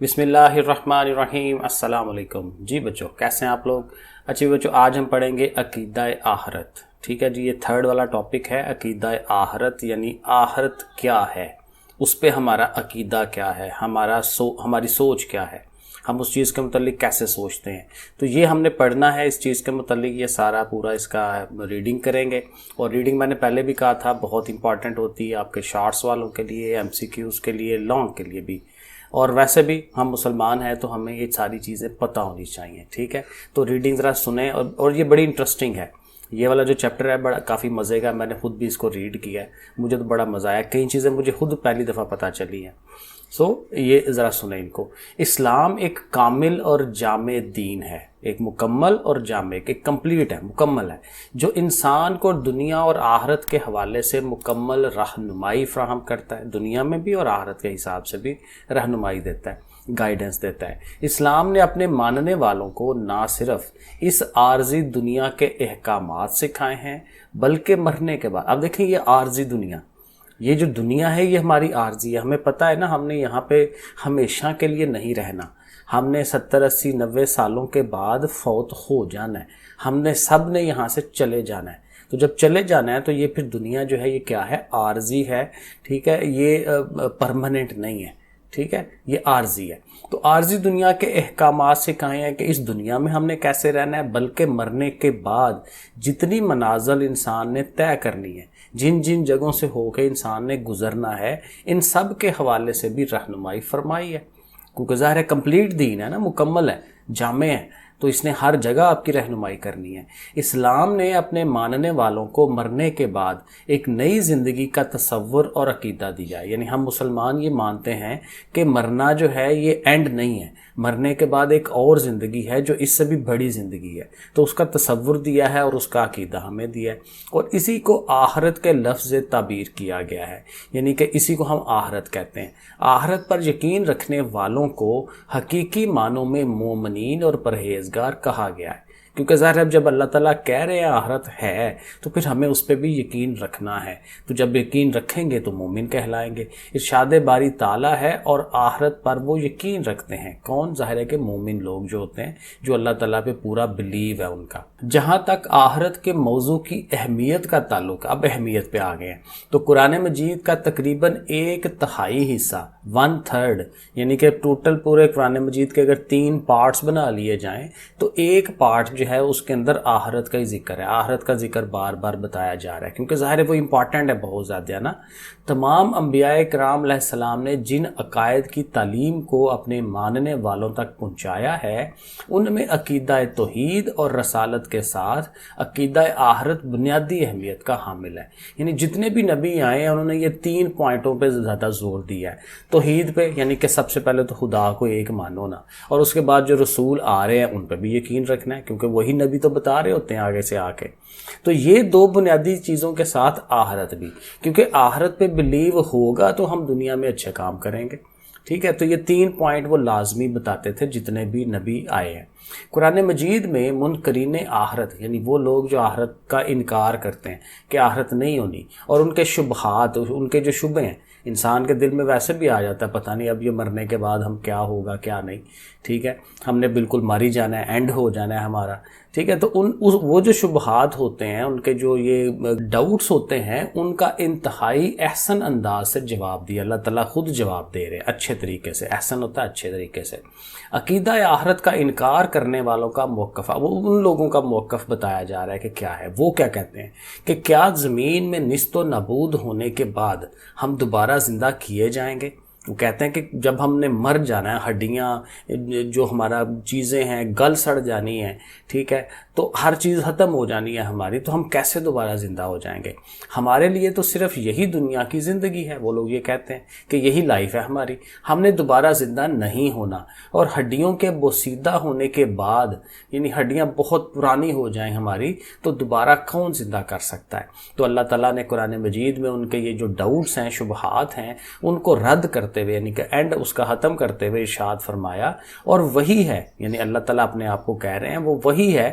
بسم اللہ الرحمن الرحیم۔ السلام علیکم جی بچوں، کیسے ہیں آپ لوگ؟ اچھی بچوں، آج ہم پڑھیں گے عقیدہ آخرت۔ ٹھیک ہے جی، یہ تھرڈ والا ٹاپک ہے عقیدہ آخرت، یعنی آخرت کیا ہے، اس پہ ہمارا عقیدہ کیا ہے، ہماری سوچ کیا ہے، ہم اس چیز کے متعلق کیسے سوچتے ہیں۔ تو یہ ہم نے پڑھنا ہے اس چیز کے متعلق، یہ سارا پورا اس کا ریڈنگ کریں گے۔ اور ریڈنگ میں نے پہلے بھی کہا تھا بہت امپورٹنٹ ہوتی ہے آپ کے شارٹس والوں کے لیے، ایم سی کیوز کے لیے، لانگ کے لیے بھی، اور ویسے بھی ہم مسلمان ہیں تو ہمیں یہ ساری چیزیں پتہ ہونی چاہیے۔ ٹھیک ہے، تو ریڈنگ ذرا سنیں، اور یہ بڑی انٹرسٹنگ ہے۔ یہ والا جو چیپٹر ہے بڑا کافی مزے کا، میں نے خود بھی اس کو ریڈ کیا ہے، مجھے تو بڑا مزہ آیا، کئی چیزیں مجھے خود پہلی دفعہ پتہ چلی ہیں۔ یہ ذرا سنیں ان کو۔ اسلام ایک کامل اور جامع دین ہے، ایک مکمل اور جامع، ایک کمپلیٹ ہے، مکمل ہے، جو انسان کو دنیا اور آخرت کے حوالے سے مکمل رہنمائی فراہم کرتا ہے، دنیا میں بھی اور آخرت کے حساب سے بھی رہنمائی دیتا ہے، گائیڈنس دیتا ہے۔ اسلام نے اپنے ماننے والوں کو نہ صرف اس عارضی دنیا کے احکامات سکھائے ہیں بلکہ مرنے کے بعد، اب دیکھیں یہ عارضی دنیا، یہ جو دنیا ہے یہ ہماری عارضی ہے، ہمیں پتہ ہے نا، ہم نے یہاں پہ ہمیشہ کے لیے نہیں رہنا، ہم نے 70 80 90 سالوں کے بعد فوت ہو جانا ہے، ہم نے سب نے یہاں سے چلے جانا ہے۔ تو جب چلے جانا ہے تو یہ پھر دنیا جو ہے یہ کیا ہے، عارضی ہے۔ ٹھیک ہے، یہ پرماننٹ نہیں ہے، ٹھیک ہے، یہ عارضی ہے۔ تو عارضی دنیا کے احکامات سے کہیں ہیں کہ اس دنیا میں ہم نے کیسے رہنا ہے، بلکہ مرنے کے بعد جتنی منازل انسان نے طے کرنی ہے، جن جن جگہوں سے ہو کے انسان نے گزرنا ہے، ان سب کے حوالے سے بھی رہنمائی فرمائی ہے، کیونکہ ظاہر ہے کمپلیٹ دین ہے نا، مکمل ہے، جامع ہے، تو اس نے ہر جگہ آپ کی رہنمائی کرنی ہے۔ اسلام نے اپنے ماننے والوں کو مرنے کے بعد ایک نئی زندگی کا تصور اور عقیدہ دیا ہے، یعنی ہم مسلمان یہ مانتے ہیں کہ مرنا جو ہے یہ اینڈ نہیں ہے، مرنے کے بعد ایک اور زندگی ہے جو اس سے بھی بڑی زندگی ہے، تو اس کا تصور دیا ہے اور اس کا عقیدہ ہمیں دیا ہے، اور اسی کو آخرت کے لفظ تعبیر کیا گیا ہے، یعنی کہ اسی کو ہم آخرت کہتے ہیں۔ آخرت پر یقین رکھنے والوں کو حقیقی معنوں میں مومنین اور پرہیزگار کہا گیا ہے، کیونکہ ظاہر ہے جب اللہ تعالیٰ کہہ رہے ہیں آخرت ہے تو پھر ہمیں اس پہ بھی یقین رکھنا ہے، تو جب یقین رکھیں گے تو مومن کہلائیں گے۔ ارشاد باری تعالیٰ ہے اور آخرت پر وہ یقین رکھتے ہیں، کون؟ ظاہر ہے کہ مومن لوگ جو ہوتے ہیں، جو اللہ تعالیٰ پہ پورا بلیو ہے ان کا۔ جہاں تک آخرت کے موضوع کی اہمیت کا تعلق، اب اہمیت پہ آ گئے ہیں، تو قرآن مجید کا تقریباً 1/3 حصہ، 1/3، یعنی کہ ٹوٹل پورے قرآن مجید کے اگر 3 پارٹس بنا لیے جائیں تو ایک پارٹ جو ہے اس کے اندر آخرت کا ہی ذکر ہے، آخرت کا ذکر بار بار بتایا جا رہا ہے، کیونکہ ظاہر ہے وہ امپورٹنٹ ہے بہت زیادہ نا۔ تمام انبیاء کرام علیہ السلام نے جن عقائد کی تعلیم کو اپنے ماننے والوں تک پہنچایا ہے، ان میں عقیدہ توحید اور رسالت کے ساتھ عقیدہ آخرت بنیادی اہمیت کا حامل ہے۔ یعنی جتنے بھی نبی آئے ہیں انہوں نے یہ 3 پوائنٹوں پہ زیادہ زور دیا ہے، توحید پہ، یعنی کہ سب سے پہلے تو خدا کو ایک مانو نا، اور اس کے بعد جو رسول آ رہے ہیں ان پہ بھی یقین رکھنا ہے، کیونکہ وہی نبی تو بتا رہے ہوتے ہیں آگے سے آ کے۔ تو یہ 2 بنیادی چیزوں کے ساتھ آخرت بھی، کیونکہ آخرت پہ بلیو ہوگا تو ہم دنیا میں اچھے کام کریں گے۔ ٹھیک ہے، تو یہ 3 پوائنٹ وہ لازمی بتاتے تھے جتنے بھی نبی آئے ہیں۔ قرآن مجید میں منکرین آخرت، یعنی وہ لوگ جو آخرت کا انکار کرتے ہیں کہ آخرت نہیں ہونی، اور ان کے شبہات، ان کے جو شبہ ہیں، انسان کے دل میں ویسے بھی آ جاتا ہے پتہ نہیں اب یہ مرنے کے بعد ہم کیا ہوگا کیا نہیں، ٹھیک ہے، ہم نے بالکل مر ہی جانا ہے، اینڈ ہو جانا ہے ہمارا، ٹھیک ہے۔ تو وہ جو شبہات ہوتے ہیں، ان کے جو یہ ڈاؤٹس ہوتے ہیں، ان کا انتہائی احسن انداز سے جواب دیا، اللہ تعالیٰ خود جواب دے رہے ہیں اچھے طریقے سے، احسن ہوتا ہے اچھے طریقے سے۔ عقیدہ آخرت کا انکار کرنے والوں کا موقف، وہ ان لوگوں کا موقف بتایا جا رہا ہے کہ کیا ہے، وہ کیا کہتے ہیں کہ کیا زمین میں نیست و نابود ہونے کے بعد ہم دوبارہ زندہ کیے جائیں گے؟ وہ کہتے ہیں کہ جب ہم نے مر جانا ہے، ہڈیاں جو ہمارا چیزیں ہیں گل سڑ جانی ہیں، ٹھیک ہے، تو ہر چیز ختم ہو جانی ہے ہماری، تو ہم کیسے دوبارہ زندہ ہو جائیں گے؟ ہمارے لیے تو صرف یہی دنیا کی زندگی ہے، وہ لوگ یہ کہتے ہیں کہ یہی لائف ہے ہماری، ہم نے دوبارہ زندہ نہیں ہونا، اور ہڈیوں کے بوسیدہ ہونے کے بعد، یعنی ہڈیاں بہت پرانی ہو جائیں ہماری، تو دوبارہ کون زندہ کر سکتا ہے؟ تو اللہ تعالیٰ نے قرآن مجید میں ان کے یہ جو ڈاؤٹس ہیں، شبہات ہیں، ان کو رد کرتے ہوئے، یعنی کہ اینڈ اس کا ختم کرتے ہوئے ارشاد فرمایا، اور وہی ہے، یعنی اللہ تعالیٰ اپنے آپ کو کہہ رہے ہیں وہ وہی ہے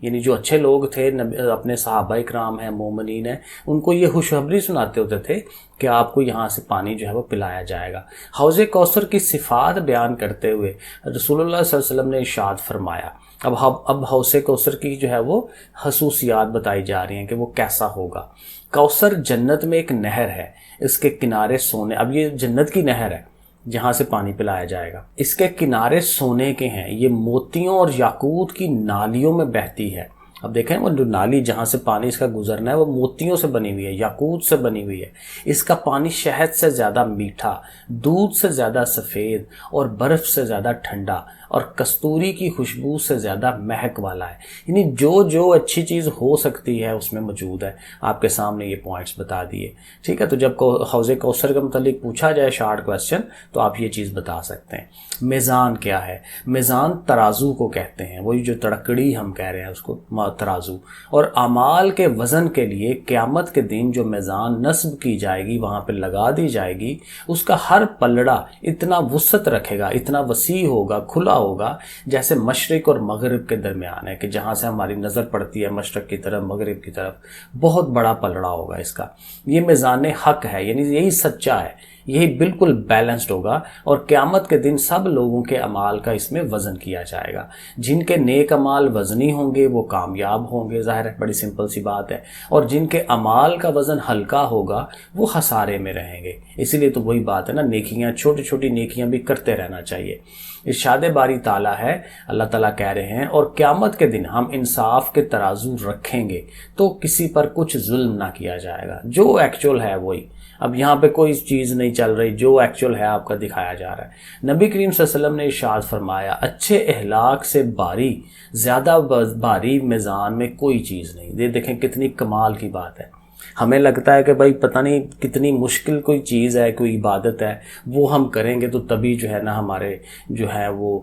یعنی جو اچھے لوگ تھے اپنے صحابہ کرام ہیں، مومنین ہیں، ان کو یہ خوشخبری سناتے ہوتے تھے کہ آپ کو یہاں سے پانی جو ہے وہ پلایا جائے گا۔ حوض کوثر کی صفات بیان کرتے ہوئے رسول اللہ صلی اللہ علیہ وسلم نے ارشاد فرمایا، اب حوض کوثر کی جو ہے وہ خصوصیات بتائی جا رہی ہیں کہ وہ کیسا ہوگا۔ کوثر جنت میں ایک نہر ہے، اس کے کنارے سونے، اب یہ جنت کی نہر ہے جہاں سے پانی پلایا جائے گا، اس کے کنارے سونے کے ہیں، یہ موتیوں اور یاقوت کی نالیوں میں بہتی ہے۔ اب دیکھیں وہ جو نالی جہاں سے پانی اس کا گزرنا ہے وہ موتیوں سے بنی ہوئی ہے، یاقوت سے بنی ہوئی ہے۔ اس کا پانی شہد سے زیادہ میٹھا، دودھ سے زیادہ سفید اور برف سے زیادہ ٹھنڈا اور کستوری کی خوشبو سے زیادہ مہک والا ہے۔ یعنی جو اچھی چیز ہو سکتی ہے اس میں موجود ہے۔ آپ کے سامنے یہ پوائنٹس بتا دیے، ٹھیک ہے۔ تو جب حوض کوثر کے متعلق پوچھا جائے شارٹ کویسچن تو آپ یہ چیز بتا سکتے ہیں۔ میزان کیا ہے؟ میزان ترازو کو کہتے ہیں، وہی جو تڑکڑی ہم کہہ رہے ہیں اس کو ترازو۔ اور اعمال کے وزن کے لیے قیامت کے دن جو میزان نصب کی جائے گی، وہاں پہ لگا دی جائے گی، اس کا ہر پلڑا اتنا وسعت رکھے گا، اتنا وسیع ہوگا، کھلا ہوگا، جیسے مشرق اور مغرب کے درمیان ہے، کہ جہاں سے ہماری نظر پڑتی ہے مشرق کی طرف، مغرب کی طرف، بہت بڑا پلڑا ہوگا اس کا۔ یہ میزان حق ہے، یعنی یہی سچا ہے، یہی بالکل بیلنسڈ ہوگا، اور قیامت کے دن سب لوگوں کے اعمال کا اس میں وزن کیا جائے گا۔ جن کے نیک اعمال وزنی ہوں گے وہ کامیاب ہوں گے، ظاہر ہے بڑی سمپل سی بات ہے، اور جن کے اعمال کا وزن ہلکا ہوگا وہ خسارے میں رہیں گے۔ اسی لیے تو وہی بات ہے نا، نیکیاں، چھوٹی چھوٹی نیکیاں بھی کرتے رہنا چاہیے۔ ارشاد باری تعالیٰ ہے، اللہ تعالیٰ کہہ رہے ہیں، اور قیامت کے دن ہم انصاف کے ترازو رکھیں گے تو کسی پر کچھ ظلم نہ کیا جائے گا، جو ایکچول ہے وہی۔ اب یہاں پہ کوئی چیز نہیں چل رہی، جو ایکچول ہے آپ کا دکھایا جا رہا ہے۔ نبی کریم صلی اللہ علیہ وسلم نے ارشاد فرمایا، اچھے اخلاق سے باری، زیادہ باری میزان میں کوئی چیز نہیں۔ یہ دیکھیں کتنی کمال کی بات ہے۔ ہمیں لگتا ہے کہ بھائی پتہ نہیں کتنی مشکل کوئی چیز ہے، کوئی عبادت ہے، وہ ہم کریں گے تو تبھی جو ہے نا ہمارے جو ہے وہ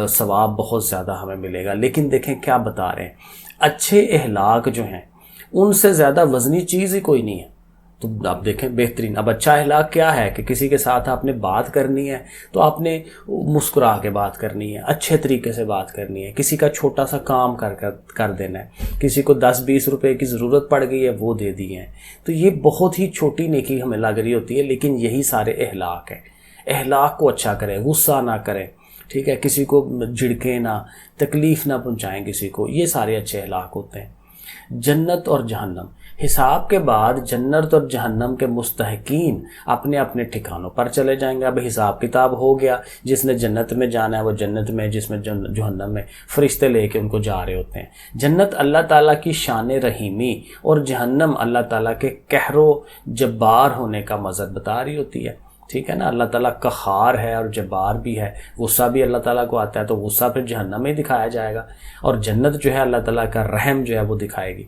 ثواب بہت زیادہ ہمیں ملے گا۔ لیکن دیکھیں کیا بتا رہے ہیں، اچھے اخلاق جو ہیں ان سے زیادہ وزنی چیز ہی کوئی نہیں ہے۔ تو آپ دیکھیں بہترین، اب اچھا اخلاق کیا ہے کہ کسی کے ساتھ آپ نے بات کرنی ہے تو آپ نے مسکرا کے بات کرنی ہے، اچھے طریقے سے بات کرنی ہے، کسی کا چھوٹا سا کام کر دینا ہے، کسی کو 10-20 روپے کی ضرورت پڑ گئی ہے وہ دے دی ہیں، تو یہ بہت ہی چھوٹی نیکی ہمیں لگ رہی ہوتی ہے، لیکن یہی سارے اخلاق ہیں۔ اخلاق کو اچھا کریں، غصہ نہ کریں، ٹھیک ہے، کسی کو جھڑکیں نہ، تکلیف نہ پہنچائیں کسی کو، یہ سارے اچھے اخلاق ہوتے ہیں۔ جنت اور جہنم، حساب کے بعد جنت اور جہنم کے مستحقین اپنے اپنے ٹھکانوں پر چلے جائیں گے۔ اب حساب کتاب ہو گیا، جس نے جنت میں جانا ہے وہ جنت میں، جس میں جہنم میں، فرشتے لے کے ان کو جا رہے ہوتے ہیں۔ جنت اللہ تعالیٰ کی شان رحیمی اور جہنم اللہ تعالیٰ کے قہر و جبار ہونے کا مظہر بتا رہی ہوتی ہے، ٹھیک ہے نا۔ اللہ تعالیٰ قہار ہے اور جبار بھی ہے، غصہ بھی اللہ تعالیٰ کو آتا ہے، تو غصہ پھر جہنم میں دکھایا جائے گا، اور جنت جو ہے اللہ تعالیٰ کا رحم جو ہے وہ دکھائے گی۔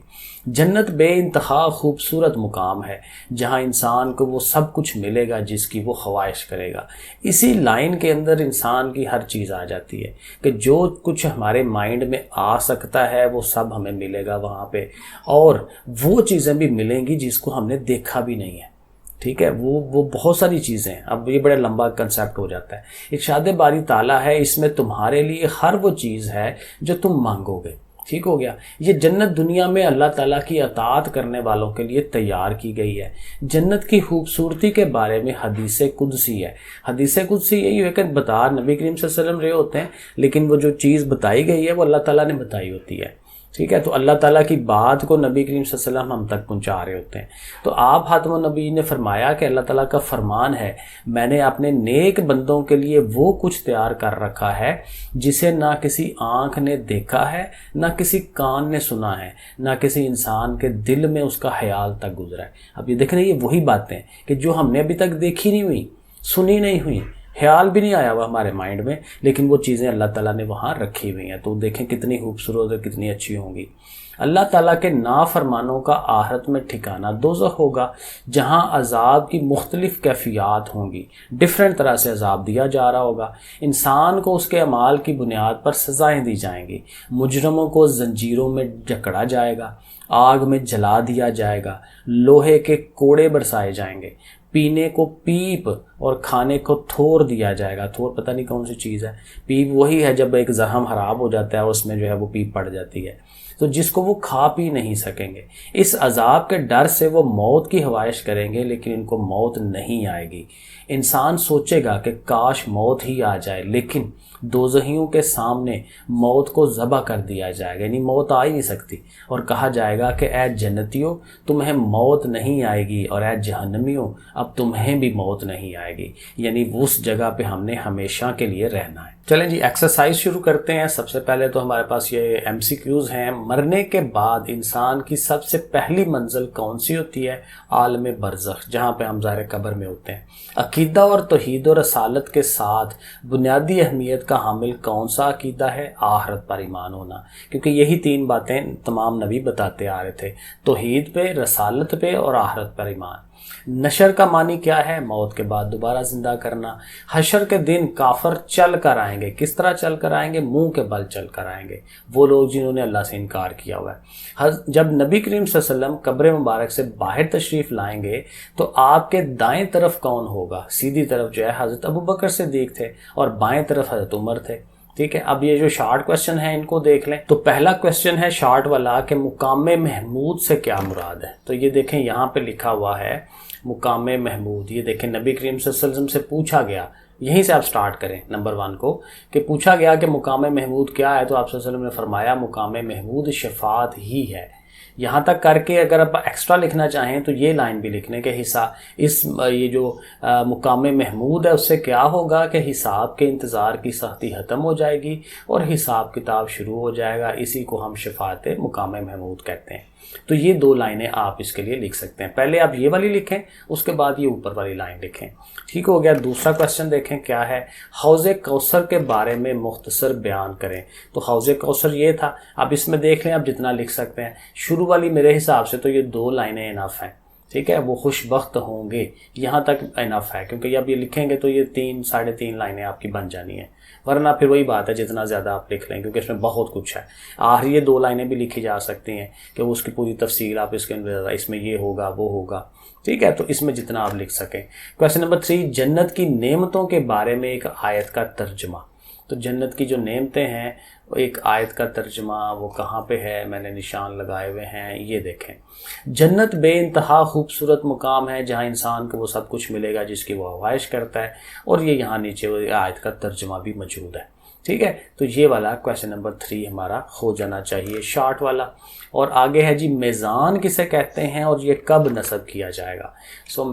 جنت بے انتہا خوبصورت مقام ہے جہاں انسان کو وہ سب کچھ ملے گا جس کی وہ خواہش کرے گا۔ اسی لائن کے اندر انسان کی ہر چیز آ جاتی ہے کہ جو کچھ ہمارے مائنڈ میں آ سکتا ہے وہ سب ہمیں ملے گا وہاں پہ، اور وہ چیزیں بھی ملیں گی جس کو ہم نے دیکھا بھی نہیں ہے، ٹھیک ہے، وہ بہت ساری چیزیں ہیں۔ اب یہ بڑا لمبا کنسیپٹ ہو جاتا ہے۔ ارشاد باری تعالیٰ ہے، اس میں تمہارے لیے ہر وہ چیز ہے جو تم مانگو گے، ٹھیک ہو گیا۔ یہ جنت دنیا میں اللہ تعالیٰ کی اطاعت کرنے والوں کے لیے تیار کی گئی ہے۔ جنت کی خوبصورتی کے بارے میں حدیث قدسی ہے۔ حدیث قدسی یہی ہے کہ بتا نبی کریم صلی اللہ علیہ وسلم رہے ہوتے ہیں، لیکن وہ جو چیز بتائی گئی ہے وہ اللہ تعالیٰ نے بتائی ہوتی ہے، ٹھیک ہے۔ تو اللہ تعالیٰ کی بات کو نبی کریم صلی اللہ علیہ وسلم ہم تک پہنچا رہے ہوتے ہیں۔ تو آپ خاتم النبی نے فرمایا کہ اللہ تعالیٰ کا فرمان ہے، میں نے اپنے نیک بندوں کے لیے وہ کچھ تیار کر رکھا ہے جسے نہ کسی آنکھ نے دیکھا ہے، نہ کسی کان نے سنا ہے، نہ کسی انسان کے دل میں اس کا خیال تک گزرا ہے۔ اب یہ دیکھ رہے ہیں، یہ وہی باتیں کہ جو ہم نے ابھی تک دیکھی نہیں ہوئی، سنی نہیں ہوئی، خیال بھی نہیں آیا ہوا ہمارے مائنڈ میں، لیکن وہ چیزیں اللہ تعالیٰ نے وہاں رکھی ہوئی ہیں۔ تو دیکھیں کتنی خوبصورت اور کتنی اچھی ہوں گی۔ اللہ تعالیٰ کے نافرمانوں کا آخرت میں ٹھکانہ دوزخ ہوگا، جہاں عذاب کی مختلف کیفیات ہوں گی، ڈیفرنٹ طرح سے عذاب دیا جا رہا ہوگا۔ انسان کو اس کے اعمال کی بنیاد پر سزائیں دی جائیں گی، مجرموں کو زنجیروں میں جکڑا جائے گا، آگ میں جلا دیا جائے گا، لوہے کے کوڑے برسائے جائیں گے، پینے کو پیپ اور کھانے کو تھور دیا جائے گا۔ تھور پتہ نہیں کون سی چیز ہے، پیپ وہی ہے جب ایک زخم خراب ہو جاتا ہے اس میں جو ہے وہ پیپ پڑ جاتی ہے۔ تو جس کو وہ کھا پی نہیں سکیں گے۔ اس عذاب کے ڈر سے وہ موت کی خواہش کریں گے لیکن ان کو موت نہیں آئے گی۔ انسان سوچے گا کہ کاش موت ہی آ جائے، لیکن دوزخیوں کے سامنے موت کو ذبح کر دیا جائے گا، یعنی موت آ ہی نہیں سکتی، اور کہا جائے گا کہ اے جنتیوں تمہیں موت نہیں آئے گی، اور اے جہنمیوں اب تمہیں بھی موت نہیں آئے گی، یعنی اس جگہ پہ ہم نے ہمیشہ کے لیے رہنا ہے۔ چلیں جی ایکسرسائز شروع کرتے ہیں۔ سب سے پہلے تو ہمارے پاس یہ MCQs ہیں۔ مرنے کے بعد انسان کی سب سے پہلی منزل کون سی ہوتی ہے؟ عالم برزخ، جہاں پہ ہم ظاہر قبر میں ہوتے ہیں۔ عقیدہ اور توحید و رسالت کے ساتھ بنیادی اہمیت کا حامل کون سا عقیدہ ہے؟ آخرت پر ایمان ہونا، کیونکہ یہی تین باتیں تمام نبی بتاتے آ رہے تھے، توحید پہ، رسالت پہ اور آخرت پر ایمان۔ نشر کا معنی کیا ہے؟ موت کے بعد دوبارہ زندہ کرنا۔ حشر کے دن کافر چل کر آئیں گے۔ کس طرح چل کر آئیں گے؟ منہ کے بل چل کر آئیں گے، وہ لوگ جنہوں نے اللہ سے انکار کیا ہوا ہے۔ جب نبی کریم صلی اللہ علیہ وسلم قبر مبارک سے باہر تشریف لائیں گے تو آپ کے دائیں طرف کون ہوگا؟ سیدھی طرف جو ہے حضرت ابوبکر صدیق تھے اور بائیں طرف حضرت عمر تھے۔ ٹھیک ہے، اب یہ جو شارٹ کوشچن ہے ان کو دیکھ لیں۔ تو پہلا کوشچن ہے شارٹ والا کہ مقام محمود سے کیا مراد ہے؟ تو یہ دیکھیں یہاں پہ لکھا ہوا ہے مقام محمود۔ یہ دیکھیں نبی کریم صلی اللہ علیہ وسلم سے پوچھا گیا، یہیں سے آپ سٹارٹ کریں نمبر 1 کو، کہ پوچھا گیا کہ مقام محمود کیا ہے، تو آپ صلی اللہ علیہ وسلم نے فرمایا مقام محمود شفاعت ہی ہے۔ یہاں تک کر کے اگر آپ ایکسٹرا لکھنا چاہیں تو یہ لائن بھی لکھ لیں کہ یہ جو مقام محمود ہے اس سے کیا ہوگا کہ حساب کے انتظار کی سختی ختم ہو جائے گی اور حساب کتاب شروع ہو جائے گا، اسی کو ہم شفاعت مقام محمود کہتے ہیں۔ تو یہ 2 لائنیں آپ اس کے لیے لکھ سکتے ہیں۔ پہلے آپ یہ والی لکھیں، اس کے بعد یہ اوپر والی لائن لکھیں۔ ٹھیک ہو گیا۔ دوسرا کوشچن دیکھیں کیا ہے، حوض کوثر کے بارے میں مختصر بیان کریں۔ تو حوض کوثر یہ تھا، اب اس میں دیکھ لیں آپ جتنا لکھ سکتے ہیں۔ شروع والی میرے حساب سے تو یہ 2 لائنیں انف ہیں، ٹھیک ہے، وہ خوش بخت ہوں گے، یہاں تک انف ہے، کیونکہ اب یہ لکھیں گے تو یہ 3 ساڑھے 3 لائنیں آپ کی بن جانی ہیں، ورنہ پھر وہی بات ہے جتنا زیادہ آپ لکھ لیں، کیونکہ اس میں بہت کچھ ہے۔ آخر یہ 2 لائنیں بھی لکھی جا سکتی ہیں کہ اس کی پوری تفصیل آپ اس کے اندر، اس میں یہ ہوگا وہ ہوگا، ٹھیک ہے، تو اس میں جتنا آپ لکھ سکیں۔ کویسچن نمبر 3، جنت کی نعمتوں کے بارے میں ایک آیت کا ترجمہ۔ تو جنت کی جو نعمتیں ہیں ایک آیت کا ترجمہ وہ کہاں پہ ہے؟ میں نے نشان لگائے ہوئے ہیں، یہ دیکھیں۔ جنت بے انتہا خوبصورت مقام ہے جہاں انسان کو وہ سب کچھ ملے گا جس کی وہ خواہش کرتا ہے، اور یہ یہاں نیچے وہ آیت کا ترجمہ بھی موجود ہے، ٹھیک ہے۔ تو یہ والا کویسچن نمبر 3 ہمارا ہو جانا چاہیے شارٹ والا۔ اور آگے ہے جی میزان کسے کہتے ہیں اور یہ کب نصب کیا جائے گا؟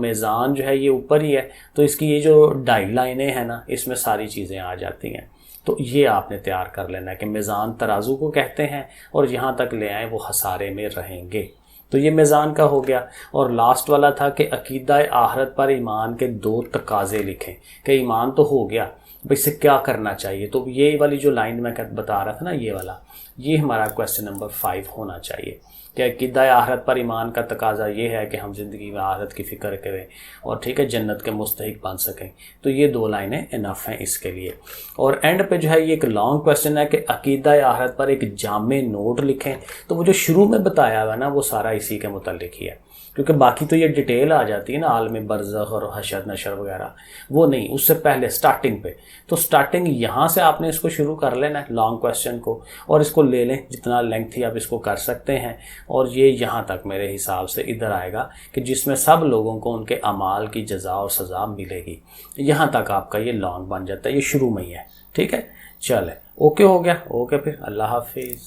میزان جو ہے یہ اوپر ہی ہے، تو اس کی یہ جو 2.5 لائنیں ہیں نا، اس میں ساری چیزیں آ جاتی ہیں۔ تو یہ آپ نے تیار کر لینا ہے کہ میزان ترازو کو کہتے ہیں، اور یہاں تک لے آئیں وہ خسارے میں رہیں گے۔ تو یہ میزان کا ہو گیا۔ اور لاسٹ والا تھا کہ عقیدہ آخرت پر ایمان کے 2 تقاضے لکھیں، کہ ایمان تو ہو گیا، اس سے کیا کرنا چاہیے؟ تو یہ والی جو لائن میں بتا رہا تھا نا، یہ والا، یہ ہمارا کویسچن نمبر 5 ہونا چاہیے کہ عقیدہ آخرت پر ایمان کا تقاضا یہ ہے کہ ہم زندگی میں آخرت کی فکر کریں اور ٹھیک ہے جنت کے مستحق بن سکیں۔ تو یہ 2 لائنیں انف ہیں اس کے لیے۔ اور اینڈ پہ جو ہے یہ ایک لانگ کویسچن ہے کہ عقیدہ آخرت پر ایک جامع نوٹ لکھیں۔ تو وہ جو شروع میں بتایا ہوا نا وہ سارا اسی کے متعلق ہی ہے، کیونکہ باقی تو یہ ڈیٹیل آ جاتی ہے نا، عالم برزخ اور حشر نشر وغیرہ، وہ نہیں، اس سے پہلے سٹارٹنگ پہ۔ تو سٹارٹنگ یہاں سے آپ نے اس کو شروع کر لینا ہے لانگ کویسچن کو، اور اس کو لے لیں جتنا لینتھ ہی آپ اس کو کر سکتے ہیں، اور یہ یہاں تک میرے حساب سے ادھر آئے گا کہ جس میں سب لوگوں کو ان کے اعمال کی جزا اور سزا ملے گی۔ یہاں تک آپ کا یہ لانگ بن جاتا ہے، یہ شروع میں ہی ہے، ٹھیک ہے۔ چلے اوکے ہو گیا، اوکے پھر اللہ حافظ۔